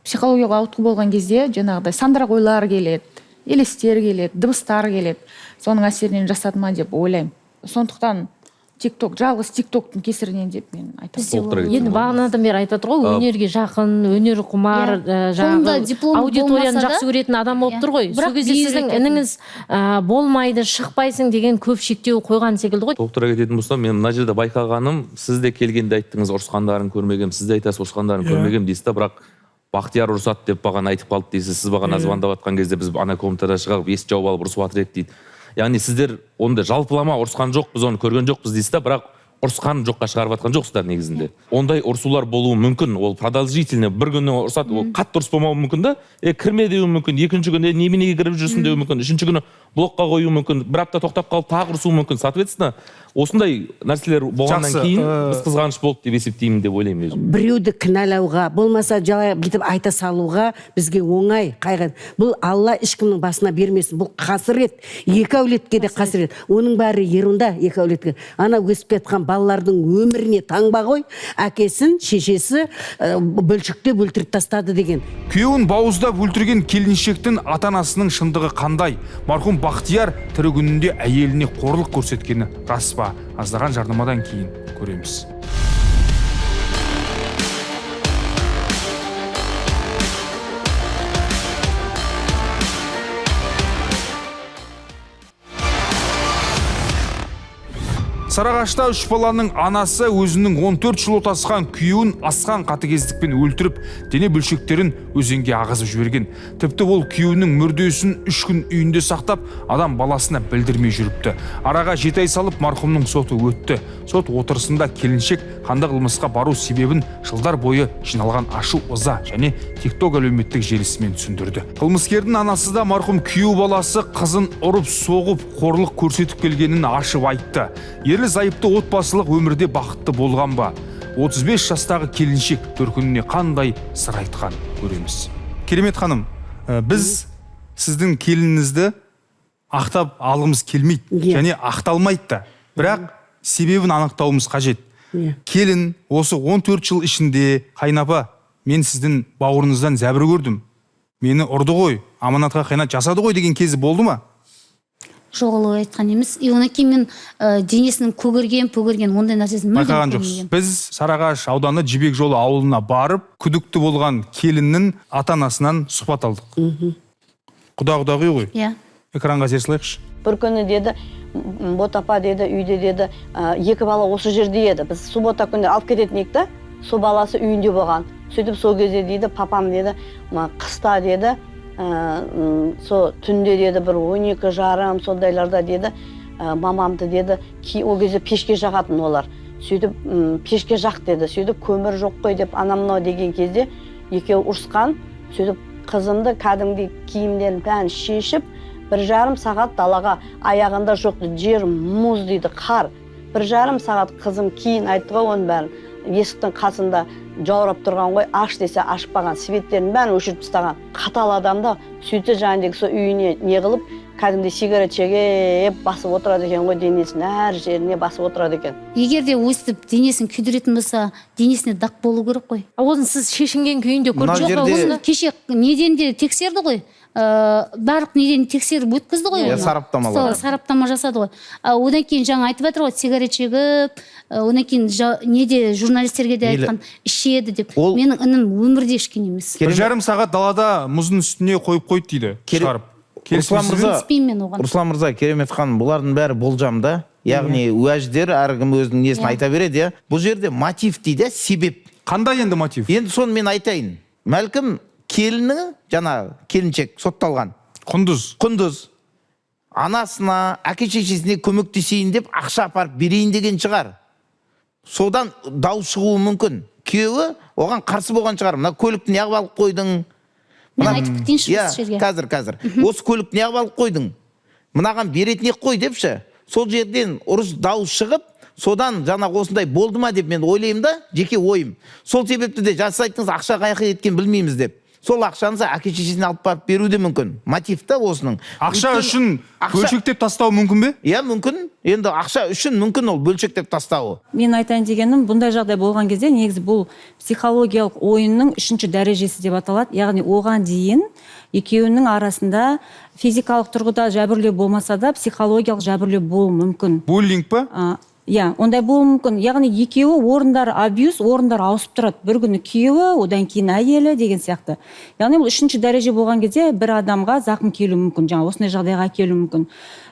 психологиялық ауытқу болған кезде жаңағыдай сандырақ ойлар келеді, елестер келеді, дыбыстар келеді. Соның әсерінен жасады ма деп ойлаймын. Сондықтан тикток, жалғыз тиктоктың кесірінен деп мен айтамын.
Енді бағанадан бері айтып отыр ғой, өнерге жақын, өнер құмар, аудиторияны жақсы көретін адам болып тұр ғой. Сол кезде сіздің ініңіз болмайды, шықпайсың деген көп шектеу қойған секілді ғой.
Толықтыра кететін болсам, мен мына жерде байқағаным, сіз де келгенде айттыңыз, ұрысқандарын көрмегем, сіз де айтасыз, ұрысқандарын көрмегем дейсіз, бірақ Бақтияр ұрысады деп бағана айтып қалды дейсіз. Сіз бағана звондап жатқан кезде біз ана комнатада шығып есік жауып алып ұрысып жатыр едік дейді. Яғни сіздер онда жалпылама ұрысқан жоқ, біз оны көрген жоқпыз дейсіз да, бірақ ұрысқан жоққа шығарып жатқан жоқсыздар негізінде. Ондай ұрысулар болуы мүмкін, ол продолжительно бір күні ұрысады, ол қатты ұрыс болмауы мүмкін да, кірме деуі мүмкін, екінші күні неменеге кіріп жүрсің деуі мүмкін, үшінші күні блокқа қоюы мүмкін, бір апта тоқтап қалып тағы ұрысуы мүмкін. Соответственно, осындай нәрселер болғаннан кейін біз қызғаныш болды деп есептеймін деп ойлаймын өзім.
Біреуді кінәлауға, болмаса жалай бүйтіп айта салуға бізге оңай, қайған. Бұл Алла ешкімнің басына бермесін. Бұл қасірет, екі әулетке де қасірет. Оның бәрі ерунда екі әулетке. Ана өсіп кеткен балалардың өміріне таңба ғой, әкесін, шешесі бөлшектеп өлтіріп тастады деген.
Күйеуін бауыздап өлтірген келіншектің ата-анасының шындығы қандай? Марқұм Бақтияр тірі күнінде әйеліне қорлық көрсеткені рас па? Аздаған жарнамадан кейін көреміз. Сарыағашта 3 баланың анасы өзінің 14 жыл отасқан күйеуін асқан қатыгездікпен өлтіріп, дене бөлшектерін өзенге ағызып жіберген. Тіпті ол күйеуінің мүрдесін 3 күн үйінде сақтап, адам баласына білдірмей жүріпті. Араға 7 ай салып марқұмның соты өтті. Сот отырысында келіншек қандай қылмысқа бару себебін жылдар бойы жиналған ашу ыза және тикток әлеуметтік желісімен түсіндірді. Қылмыскердің анасы да марқұм күйеу баласы қызын ұрып соғып, қорлық көрсетіп келгенін ашып айтты. Ерлі ерлі зайыпты отбасылық өмірде бақытты болған ба? 35 жастағы келіншек төркініне қандай сыр айтқан көреміз. Керемет ханым, біз сіздің келініңізді ақтап алғымыз келмейді, және ақталмайды да. Бірақ себебін анықтауымыз қажет. Келін осы 14 жыл ішінде, қайнапа, мен сіздің бауырыңыздан зәбір көрдім. Мені ұрды ғой, аманатқа қиянат жасады ғой деген кезі болды ма?
Жоқ, олай айтқан емес. Одан кейін мен денесінің көгерген ондай нәрсесін
байқаған жоқсыз. Біз Сарыағаш ауданы Жібек жолы ауылына барып, күдікті болған келіннің ата-анасынан сұхбат алдық. Құда-құдағи ғой.
Иә.
Экранға зер салайықшы.
Бір күні деді, Ботапа деді, үйде деді, екі бала осы жерде еді. Біз суббота күні алып кететін ек та, сол баласы үйінде болған. Сөйтіп сол кезде дейді, папам деді, қыста деді, сол түнде деді, бір 12:30 сондайларда деді, мамамды деді, ол кезде пешке жағатын олар. Сөйтіп пешке жақ деді, сөйтіп көмір жоқ қой деп анамнау деген кезде екеуі ұрысқан. Сөйтіп қызымды кәдімгі киімдерін бәрін шешіп, 1,5 сағат далаға, аяғында жоқты, жер мұз дейді, қар. 1,5 сағат қызым кейін айтты ғой оның бәрін. Есіктің қасында жаурап тұрған ғой, аш десе ашпаған, светтерін бәрін өшіріп тастаған. Қатал адамда сөйтті жаңағыдегі сол үйіне не қылып, кәдімгі сигарет шегіп басып отырады екен ғой, денесін әр жеріне басып отырады екен.
Егер де өстіп денесін күйдіретін болса, денесіне дақ болу керек қой.
Оны сіз шешінген күйінде көріп
жүрсіз. Кеше неден де тексерді ғой. Барлық неден тексеріп өткізді ғой. Сараптама жасады ғой. Одан кейін жаңа айтып жатыр ғой, сигарет шегіп, одан кейін неде журналистерге де айтқан ішеді деп. Менің інім өмірде ішкен емес.
1,5 сағат далада мұздың үстіне қойып қойды дейді. Шығарып.
Руслан мырза, Керемет ханым, бұлардың бәрі болжамда. Яғни уәждер әркім өзінің несін айта береді. Бұл жерде мотив дейді, себеп.
Қандай енді мотив?
Енді соны мен айтайын. Мәлкім келіні, жаңа келіншек сотталған. Құндыз. Анасына, әке-шешесіне көмектесейін деп ақша апарып берейін деген шығар. Содан дау шығуы мүмкін. Күйеуі оған қарсы болған шығар. Мына көлікті неғып алып қойдың?
Мен айтып кетейінші осы жерге.
Қазір. Осы көлікті неғып алып қойдың? Мынаған беретіне қой депші. Сол жерден ұрыс дау шығып, содан жаңа осындай болды ма деп мен ойлаймын да, жеке ойым. Сол себепті де жасайтыңыз ақша қаяққа кеткен білмейміз деп. Сол ақшаны әке-шешесіне алып барып беруі де мүмкін. Мотив та осының.
Ақша үшін бөлшектеп тастау мүмкін бе?
Иә, мүмкін. Енді ақша үшін мүмкін ол бөлшектеп тастауы.
Мен айтайын дегенім, бұндай жағдай болған кезде негізі бұл психологиялық ойынның 3-ші дәрежесі деп аталады. Яғни оған дейін екеуінің арасында физикалық тұрғыда жәбірлеу болмаса да психологиялық жәбірлеу болуы мүмкін.
Буллинг па?
Иә, ондай болуы мүмкін. Яғни екеуі орындар абьюз, орындар ауысып тұрады. Бір күні күйеуі, одан кейін әйелі деген сияқты. Яғни бұл 3-ші дәреже болған кезде бір адамға зақым келуі мүмкін, жаңа осындай жағдайға келуі мүмкін.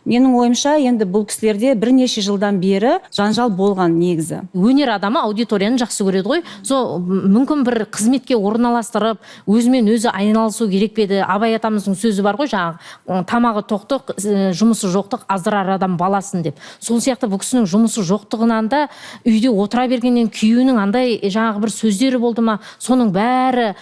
Менің ойымша, енді бұл кісілерде бірнеше жылдан бері жанжал болған негізі.
Өнер адамы аудиторияны жақсы көреді ғой. Сол мүмкін бір қызметке орналастырып, өзімен өзі айналысу керек педі. Абай атамыздың сөзі бар ғой, жаңағы тамағы тоқтық, жұмысы жоқтық, аздырар адам баласын деп. Сол сияқты бұл кісінің жұмысы жоқтығынан да үйде отыра бергеннен күйеуінің андай жаңағы бір сөздері болды ма, соның бәрі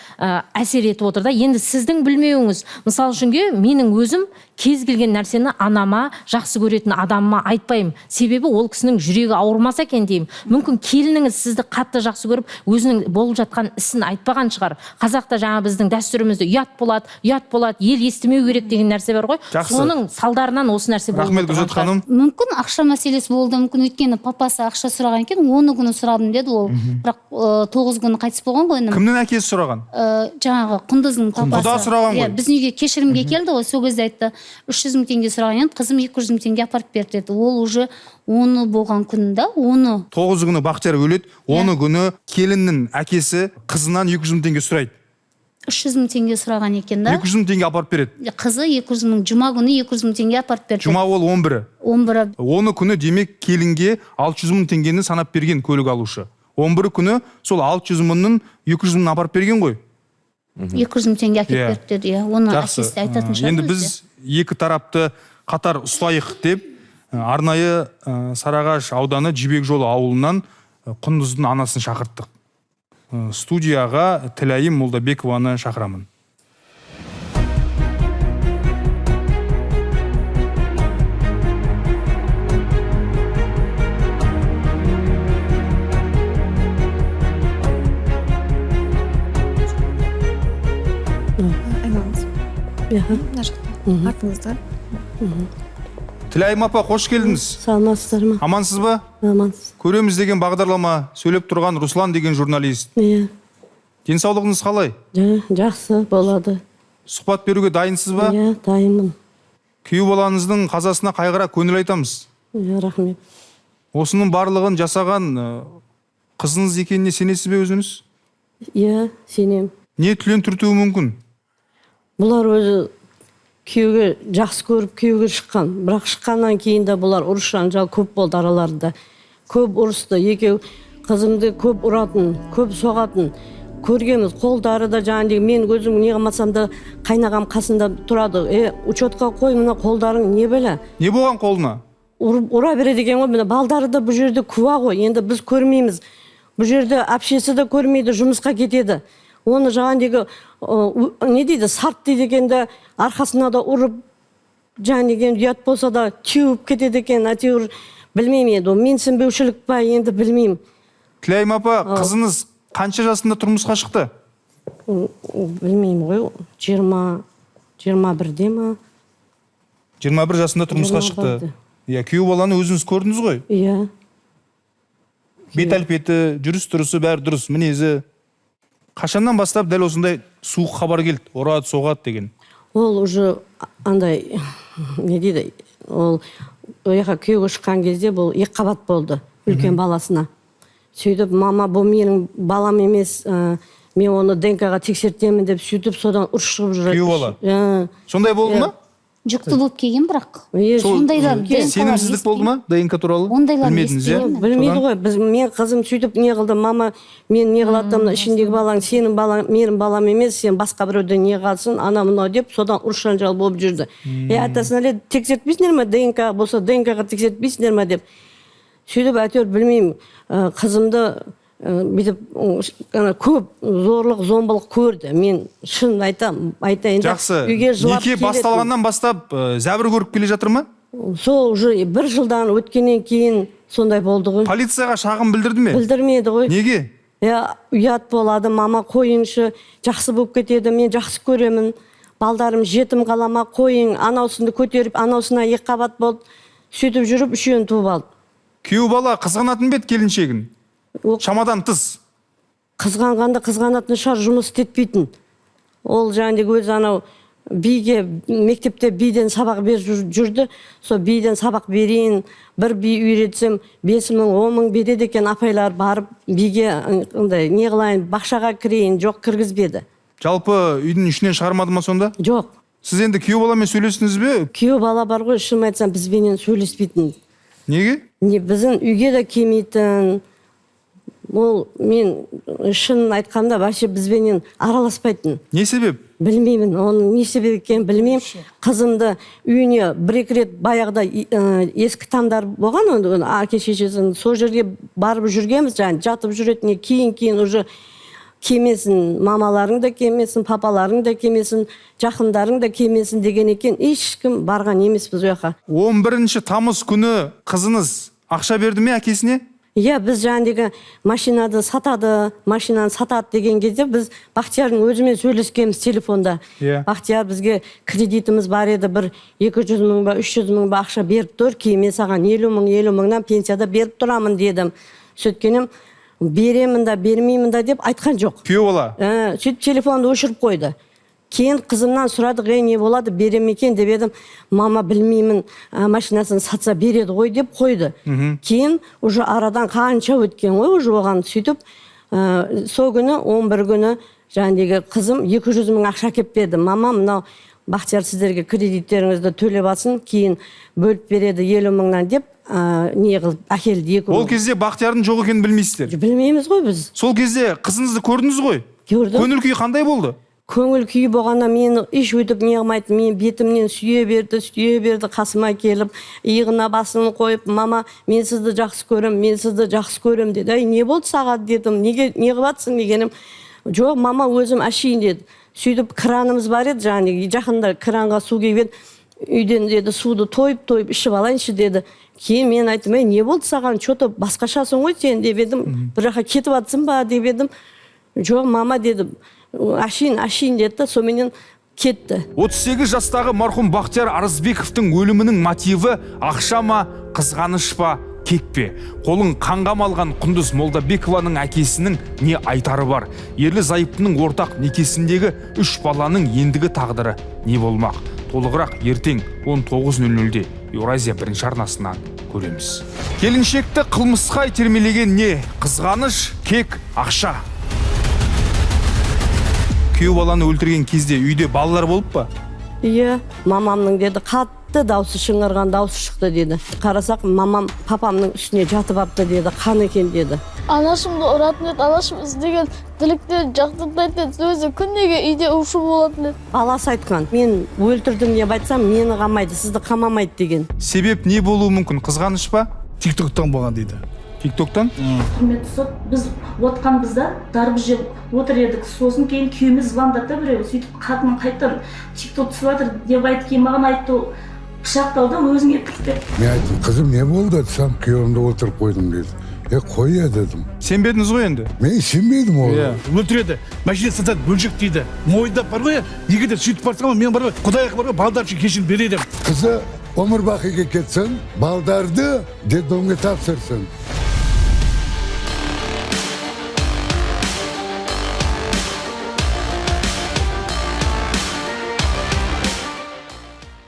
әсер етіп отыр да. Енді сіздің білмеуіңіз, мысалы үшінге менің өзім кез келген нәрсені анама, жақсы көретін адамыма айтпаймын. Себебі ол кісінің жүрегі ауырмаса екен деймін. Мүмкін келініңіз сізді қатты жақсы көріп, өзінің болып жатқан ісін айтпаған шығар. Қазақта жаңа біздің дәстүрімізде ұят болады, ел естімеу керек деген нәрсе бар ғой. Соның салдарынан осы нәрсе болып
Рахмет Гүлзат ханым.
Мүмкін ақша мәселесі болды, мүмкін өйткені папасы ақша сұраған екен, 10 күні сұрадым деді ол. Бірақ 9 күні қайтыс болған ғой.
Кімнің әкесі сұраған?
Жаңағы Құндыздың папасы.
Құда сұраған ғой.
Біздің үйге кешірімге келді ғой, сол кезде айтты. 300 мың теңге сұраған енді, қызым 200 мың теңге апарып берді деді. Ол уже 10 болған күнінде, 10.
9 күні Бақтияр өледі, 10 күні келіннің әкесі қызынан 200 мың теңге сұрайды.
300 мың теңге сұраған екен да.
200 мың теңге апарып береді.
Қызы 200 мың, жұма күні 200 мың теңге апарып берді.
Жұма ол 11-і.
11-і.
10 күні демек келінге 600 мың теңгені санап берген көлік алушы. 11 күні сол 600 мыңның 200 мыңын апарып берген ғой.
200 мың теңге әкеп берді деді. Оны әкесі айтатын шығар.
Енді біз екі тарапты қатар ұстайық деп арнайы Сарыағаш ауданы Жібек жолы ауылынан Құндыздың анасын шақырттық. Студияға Тілайым Молдабекованы шақырамын.
мына жақта артыңызда.
Тілайым апа, қош келдіңіз.
Саламатсыздар ма?
Амансыз ба?
Амансыз.
Көреміз деген бағдарлама сөйлеп тұрған Руслан деген журналист.
Иә.
Денсаулығыңыз қалай?
Жақсы болады.
Сұхбат беруге дайынсыз ба?
Иә, дайынмын.
Күйеу балаңыздың қазасына қайғыра көңіл айтамыз.
Иә, рахмет.
Осының барлығын жасаған қызыңыз екеніне сенесіз бе өзіңіз?
Иә, сенем.
Не түлен түртуі мүмкін?
Бұлар өзі күйеуге жақсы көріп күйеуге шыққан. Бірақ шыққаннан кейін де бұлар ұрыс жанжал көп болды араларында. Көп ұрысты. Екеу қызымды көп ұратын, көп соғатын. Көргенбіз, қолдары да жаңағы мен өзім не қылмасам да қайнағам қасында тұрады. Учетқа қой, мына қолдарың не бәле?
Не болған қолына?
Ұра береді екен ғой, міне балдары да бұл жерде куә ғой. Енді біз көрмейміз. Бұл жерде әпшесі де көрмейді, жұмысқа кетеді. Оны жаңағы не дейді, сарт дейді екен де, арқасына да ұрып, жаңағы ұят болса да теуіп кетеді екен. Әйтеуір білмеймін енді, менсінбеушілік па, енді білмеймін.
Тілайым апа, қызыңыз қанша жасында тұрмысқа шықты?
Білмеймін ғой, 21-де ма?
21 жасында тұрмысқа шықты. Иә, күйеу баланы өзіңіз көрдіңіз ғой?
Иә.
Бет әлпеті, жүріс тұрысы бәрі дұрыс, мінезі. Қашаннан бастап дәл осындай суық хабар келді, ұрады, соғады деген?
Ол уже андай, не дейді, ол күйеуге шыққан кезде бұл 2 қабат болды, үлкен баласына. Сөйтіп, мама, бұл менің балам емес, мен оны ДНК-ға тексертемін деп сөйтіп, содан ұрыс шығып жүреді.
Күйеу бала? Сондай болды ма?
Жүкті болып келген бірақ.
Сондайлар сенімсіздік болды ма ДНК туралы? Білмедіңіз, иә?
Білмейді ғой. Мен қызым сөйтіп не қылды, мама, мен не қылаттым, ішіндегі балаң, сенің балаң, менің балам емес, сен басқа біреуден не қалсын, ана мынау деп, содан ұрыс жанжал болып жүрді. Атасына тексертпейсіңдер ме, ДНК болса ДНК-ға тексертпейсіңдер ме деп. Сөйтіп, әйтеуір білмеймін, қызымды бүйтіп көп зорлық, зомбылық көрді. Мен шын айтайын.
Жақсы. Неке басталғаннан бастап зәбір көріп келе жатыр ма?
Сол уже 1 жылдан өткеннен кейін сондай болды ғой.
Полицияға шағым білдірді ме?
Білдірмеді ғой.
Неге?
Ұят болады, мама қойыңшы, жақсы болып кетеді, мен жақсы көремін. Балдарым жетім қалама, қойың, анаусынды көтеріп, анаусына 2 қабат болды. Сөйтіп жүріп, 3-ін туып алды.
Күйеу бала қызғанатын бет келіншегін? Шамадан тыс.
Қызғанғанда қызғанатын шығар, жұмыс істетпейтін. Ол жаңағы өзі анау биге, мектепте биден сабақ беріп жүрді. Сол биден сабақ берейін, бір би үйретсем 5 мың, 10 мың береді екен, апайлар барып биге не қылайын, бақшаға кірейін, жоқ, кіргізбеді.
Жалпы үйдің ішінен шығармады ма сонда?
Жоқ.
Сіз енді күйеу баламен сөйлестіңіз бе?
Күйеу бала бар ғой, шын айтсам бізбенен сөйлеспейтін.
Неге?
Біздің үйге де келмейтін. Ол мен шын айтқанда вообще бізбенен араласпайтын.
Не себеп?
Білмеймін, оның не себеп екенін білмеймін. Қызымды үйіне 1-2 рет баяғыда ескі тамдар болған, әке шешесін сол жерге барып жүргенбіз, жатып жүретіне, кейін уже келмесін, мамаларың да келмесін, папаларың да келмесін, жақындарың да келмесін деген екен, ешкім барған емес біз жаққа.
11 тамыз күні қызыңыз ақша берді ме әкесіне?
Иә, біз жаңағы машинаны сатады деген кезде біз Бақтиярдың өзімен сөйлескенбіз телефонда. Бақтияр, бізге кредитіміз бар еді, бір 200 мың ба, 300 мың ба ақша беріп тұр, кейін мен саған 50 мыңнан пенсияда беріп тұрамын дедім. Сөйткенім, беремін да, бермеймін да деп айтқан жоқ.
Күйеу бала?
Сөйтіп телефонды өшіріп қойды. Кейін қызымнан сұрадық, не болады, берем екен деп едім. Мама, білмеймін, машинасын сатса береді ғой деп қойды. Кейін уже арадан қанша өткен ғой, уже оған сөйтіп, сол күні 11 күні жаңағы қызым 200 мың ақша әкеп берді. Мама, мынау Бақтияр сіздерге кредиттеріңізді төлеп алсын, кейін бөліп береді 50 мыңнан деп не қылып әкелді.
Ол кезде Бақтиярдың жоқ екенін білмейсіздер?
Білмейміз ғой біз.
Сол кезде қызыңызды көрдіңіз ғой?
Көрдім.
Көңіл күйі қандай болды?
Көңіл күйі болғанда мені еш өтіп не қылмайды, мен бетімнен сүйе берді, қасыма келіп, иығына басын қойып, мама, мен сізді жақсы көрем деді. Не болды саған дедім, не қылатсың дегенім. Жоқ, мама, өзім ашейін деді. Сөйтіп кранымыз бар еді, жақында кранға су келіп еді, үйден деді суды тойып ішіп алайыншы деді. Кейін мен айттым, не болды саған, что-то басқашасың ғой сен деп едім, бір жаққа кетіп жатсың ба деп едім. Жоқ, мама деді, ашин деді, соменен
кетті.
38 жастағы марқұм Бақтияр Арызбековтың өлімінің мотиві ақша ма, қызғаныш па, кек пе? Қолын қанға малған Құндыз Молдабекованың әкесінің не айтары бар? Ерлі зайыптының ортақ некесіндегі 3 баланың ендігі тағдыры не болмақ? Толығырақ ертең 19:00-де Еуразия бірінші арнасынан көреміз. Келіншекті қылмысқа итермелеген не? Қызғаныш, кек, ақша. Күйеу баланы өлтірген кезде үйде балалар болып па?
Иә, мамамның деді, қатты даусы шыңғырған даусы шықты деді. Қарасақ, мамам папамның үстіне жатып апты деді, қан екен деді.
Анашымды ұратын еді, анашым іздеген тіліктен жақтыртайтын еді, өзі күннеге үйде ұшу болатын еді.
Баласы айтқан, мен өлтірдім деп айтсам, мені қамайды, сізді қамамайды деген.
Себеп не болуы мүмкін? Қызғаныш па?
Тиктоктан болған дейді.
Тиктоктан?
Құрметті сот, біз отқанбызда дарбыз жеп отыр едік. Сосын кейін күйеуіміз звондады біреу, сөйтіп қатының қайттан тикток түсіп жатыр деп айтты, кейін маған айтты, пышақталды, өзіңе тік деп.
Мен айттым, қызым не болды десем, күйеуімді өлтіріп қойдым деді. Қоя дедім.
Сенбедіңіз ғой енді?
Мен сенбедім ол. Өлтіреді, машина сатады, бөлшек дейді. Мойындап бар ғой, егер де сөйтіп барсам, мен бар ғой, Құдайға бар ғой, балдар үшін кешірім бередім. Қызы өмір бақиға кетсін, балдарды детдомға тапсырсын.